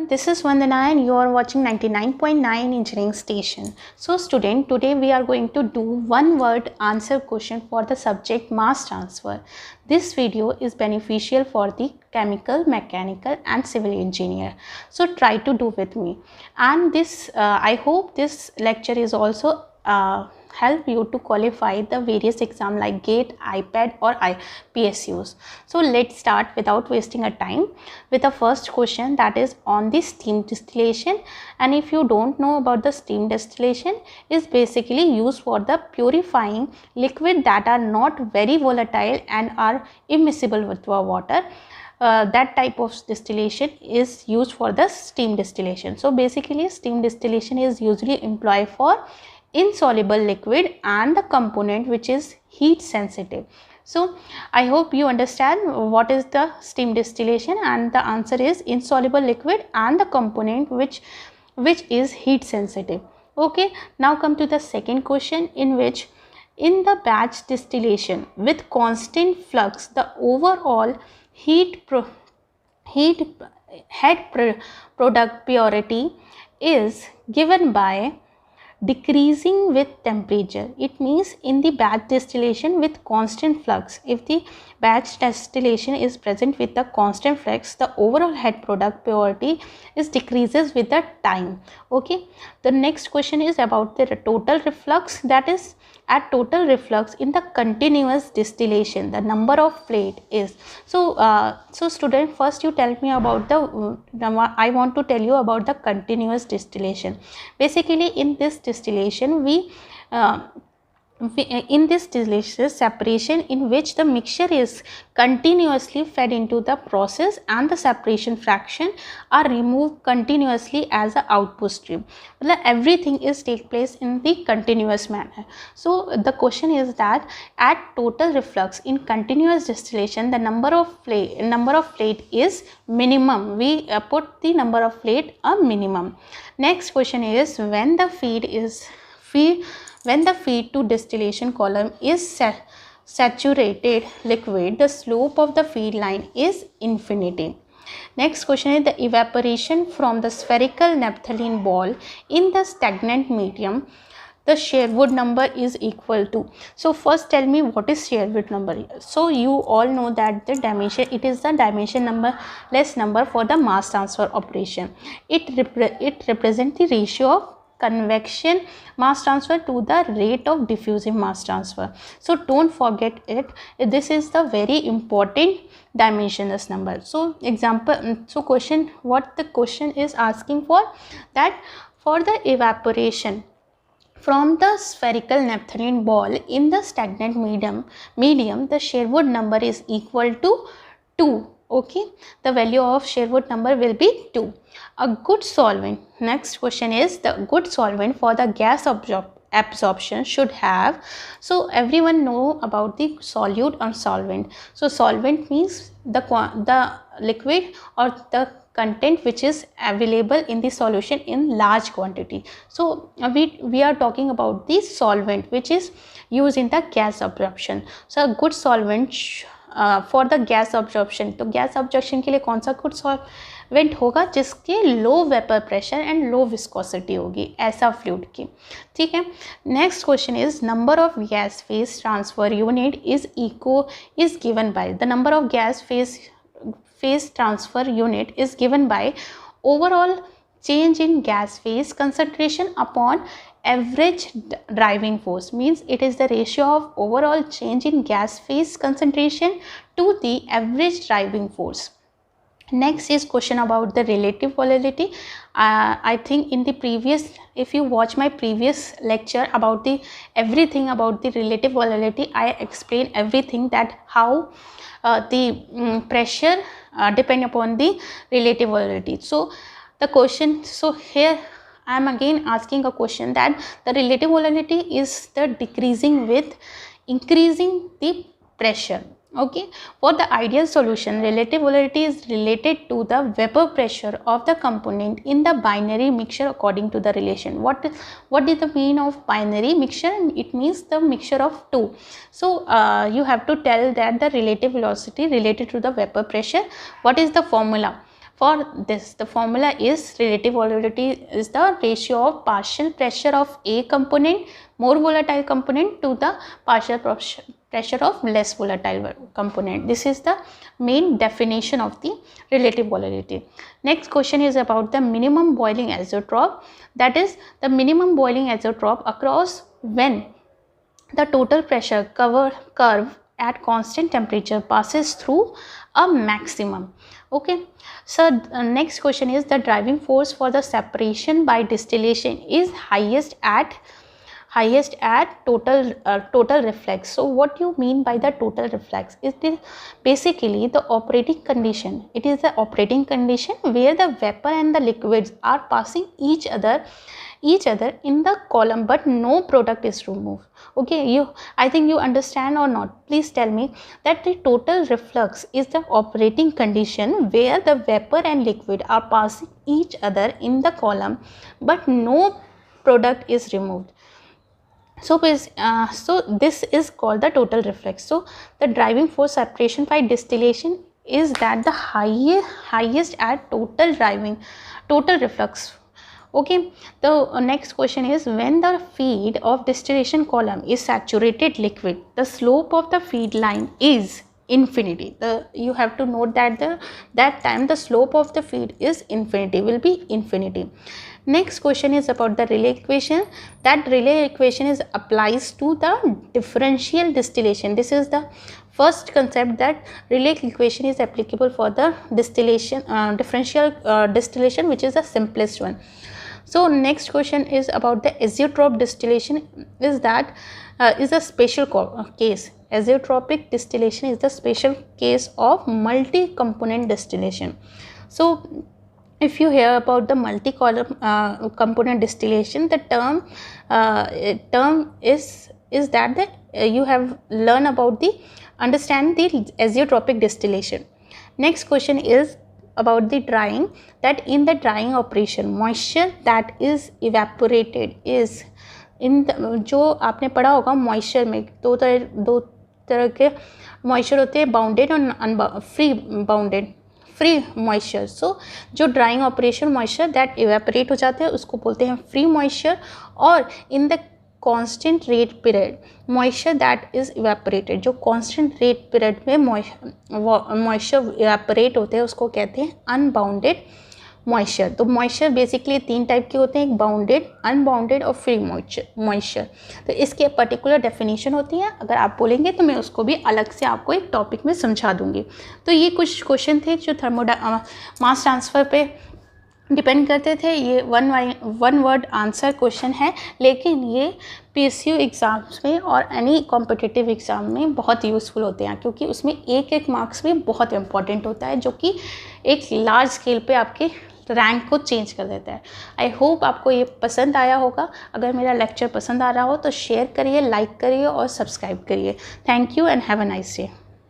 this is Vandana and you are watching 99.9 Engineering Station. So student, today we are going to do one word answer question for the subject mass transfer. This video is beneficial for the chemical, mechanical and civil engineer. So try to do with me, and this I hope this lecture is also help you to qualify the various exam like GATE, IPAD or PSUs. So let's start without wasting a time with the first question, that is on the steam distillation. And if you don't know about the steam distillation, is basically used for the purifying liquid that are not very volatile and are immiscible with water. That type of distillation is used for the steam distillation. So basically steam distillation is usually employed for insoluble liquid and the component which is heat sensitive. So I hope you understand what is the steam distillation, and the answer is insoluble liquid and the component which is heat sensitive. Okay, now come to the second question, in which in the batch distillation with constant flux the overall product purity is given by decreasing with temperature. It means in the batch distillation with constant flux, if the batch distillation is present with the constant flux, the overall head product purity is decreases with the time. Okay, the next question is about the total reflux, that is at total reflux in the continuous distillation the number of plate is. So student, first you tell me about I want to tell you about the continuous distillation. Basically in this distillation in this distillation separation in which the mixture is continuously fed into the process and the separation fraction are removed continuously as a output stream. Everything is take place in the continuous manner. So the question is that at total reflux in continuous distillation the number of plate is minimum. We put the number of plate a minimum. Next question is when the feed to distillation column is saturated liquid, the slope of the feed line is infinity. Next question is the evaporation from the spherical naphthalene ball in the stagnant medium, the Sherwood number is equal to. So first tell me what is Sherwood number. So you all know that the dimension, it is the dimension number less number for the mass transfer operation. It represents the ratio of convection mass transfer to the rate of diffusive mass transfer. So don't forget it. This is the very important dimensionless number. So example, so question, what the question is asking for, that for the evaporation from the spherical naphthalene ball in the stagnant medium, the Sherwood number is equal to 2. Okay, the value of Sherwood number will be 2. A good solvent, next question is the good solvent for the gas absorption should have. So everyone know about the solute or solvent. So solvent means the liquid or the content which is available in the solution in large quantity. So we are talking about the solvent which is used in the gas absorption. So a good solvent for the gas absorption, तो gas absorption के लिए कौन सा good solvent होगा, जिसके लो vapour pressure and low viscosity होगी, ऐसा fluid की. ठीक है. Next question is number of gas phase transfer unit is given by the number of gas phase transfer unit is given by overall change in gas phase concentration upon average driving force. Means it is the ratio of overall change in gas phase concentration to the average driving force. Next is question about the relative volatility. I think in the previous, if you watch my previous lecture about everything about the relative volatility, I explained everything, that how the pressure depend upon the relative volatility. So the question, so here I am again asking a question, that the relative volatility is the decreasing with increasing the pressure. Okay, for the ideal solution, relative volatility is related to the vapor pressure of the component in the binary mixture according to the relation. What is the mean of binary mixture? It means the mixture of two. So you have to tell that the relative velocity related to the vapor pressure. What is the formula? For this, the formula is relative volatility is the ratio of partial pressure of a component, more volatile component, to the partial pressure of less volatile component. This is the main definition of the relative volatility. Next question is about the minimum boiling azeotrope. That is the minimum boiling azeotrope across when the total pressure curve at constant temperature passes through a maximum. Okay, so next question is the driving force for the separation by distillation is highest at total reflex. So what you mean by the total reflex? It is basically the operating condition. It is the operating condition where the vapor and the liquids are passing each other in the column, but no product is removed. Okay, I think you understand or not. Please tell me that the total reflux is the operating condition where the vapor and liquid are passing each other in the column, but no product is removed. So this is called the total reflux. So the driving force separation by distillation is that the highest at total reflux. Okay, the next question is when the feed of distillation column is saturated liquid, the slope of the feed line is infinity. You have to note that that time the slope of the feed is infinity, will be infinity. Next question is about the Rayleigh equation. That Rayleigh equation is applies to the differential distillation. This is the first concept that Rayleigh equation is applicable for the distillation differential distillation, which is the simplest one. So next question is about the azeotrope distillation. Is a special case. Azeotropic distillation is the special case of multi-component distillation. So if you hear about the multi-column component distillation, the term is that you have learned about understand the azeotropic distillation. Next question is about the drying, that in the drying operation moisture that is evaporated is in the, जो आपने पढ़ा होगा moisture में दो तरह के moisture होते हैं, बाउंडेड और फ्री मॉइस्चर. सो जो drying operation moisture that evaporate हो जाते हैं उसको बोलते हैं फ्री मॉइस्चर, और in the constant rate period moisture that is evaporated, जो कांस्टेंट रेट पीरियड में मॉइस्चर इवेपोरेट होते हैं उसको कहते हैं अनबाउंडेड मॉइस्चर. तो मॉइस्चर बेसिकली 3 टाइप के होते हैं, एक बाउंडेड, अनबाउंडेड और फ्री मॉइस्चर. तो इसके पर्टिकुलर डेफिनेशन होती है, अगर आप बोलेंगे तो मैं उसको भी अलग से आपको एक टॉपिक में समझा दूंगी. तो ये कुछ क्वेश्चन थे जो मास ट्रांसफ़र पे डिपेंड करते थे. ये वन वर्ड आंसर क्वेश्चन है, लेकिन ये PSU एग्ज़ाम्स में और एनी कॉम्पिटिटिव एग्ज़ाम में बहुत यूज़फुल होते हैं, क्योंकि उसमें एक मार्क्स भी बहुत इंपॉर्टेंट होता है, जो कि एक लार्ज स्केल पे आपके रैंक को चेंज कर देता है. आई होप आपको ये पसंद आया होगा. अगर मेरा लेक्चर पसंद आ रहा हो तो शेयर करिए, लाइक करिए और सब्सक्राइब करिए. Thank you and have a nice day.